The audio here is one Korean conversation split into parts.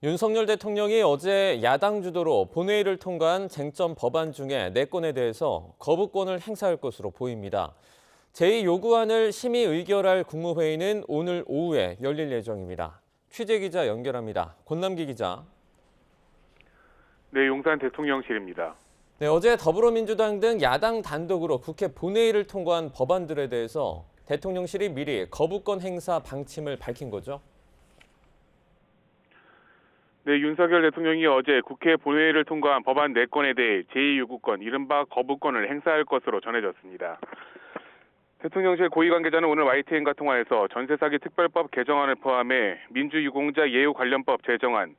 윤석열 대통령이 어제 야당 주도로 본회의를 통과한 쟁점 법안 중에 4건에 대해서 거부권을 행사할 것으로 보입니다. 제2요구안을 심의 의결할 국무회의는 오늘 오후에 열릴 예정입니다. 취재기자 연결합니다. 권남기 기자. 네, 용산 대통령실입니다. 네, 어제 더불어민주당 등 야당 단독으로 국회 본회의를 통과한 법안들에 대해서 대통령실이 미리 거부권 행사 방침을 밝힌 거죠? 네, 윤석열 대통령이 어제 국회 본회의를 통과한 법안 4건에 대해 제2요구권, 이른바 거부권을 행사할 것으로 전해졌습니다. 대통령실 고위 관계자는 오늘 YTN과 통화에서 전세사기 특별법 개정안을 포함해 민주유공자 예우 관련법 제정안,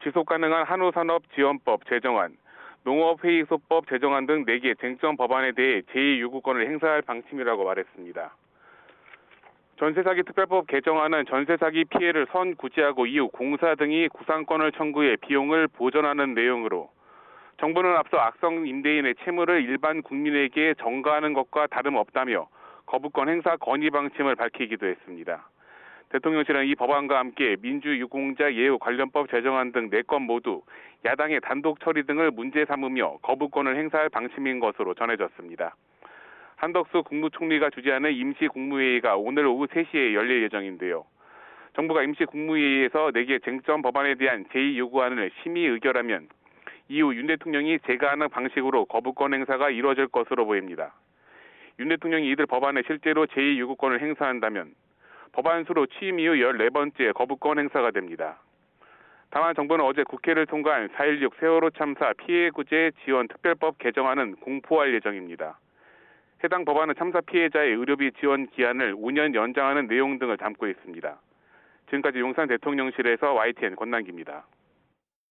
지속가능한 한우산업지원법 제정안, 농업회의소법 제정안 등 4개 쟁점 법안에 대해 제2요구권을 행사할 방침이라고 말했습니다. 전세사기 특별법 개정안은 전세사기 피해를 선구제하고 이후 공사 등이 구상권을 청구해 비용을 보전하는 내용으로 정부는 앞서 악성 임대인의 채무를 일반 국민에게 전가하는 것과 다름없다며 거부권 행사 건의 방침을 밝히기도 했습니다. 대통령실은 이 법안과 함께 민주유공자 예우 관련법 제정안 등 4건 모두 야당의 단독 처리 등을 문제 삼으며 거부권을 행사할 방침인 것으로 전해졌습니다. 한덕수 국무총리가 주재하는 임시국무회의가 오늘 오후 3시에 열릴 예정인데요. 정부가 임시국무회의에서 4개 쟁점 법안에 대한 제2요구안을 심의 의결하면 이후 윤 대통령이 제가하는 방식으로 거부권 행사가 이루어질 것으로 보입니다. 윤 대통령이 이들 법안에 실제로 제2요구권을 행사한다면 법안 수로 취임 이후 14번째 거부권 행사가 됩니다. 다만 정부는 어제 국회를 통과한 4.16 세월호 참사 피해구제 지원 특별법 개정안은 공포할 예정입니다. 해당 법안은 참사 피해자의 의료비 지원 기한을 5년 연장하는 내용 등을 담고 있습니다. 지금까지 용산 대통령실에서 YTN 권남기입니다.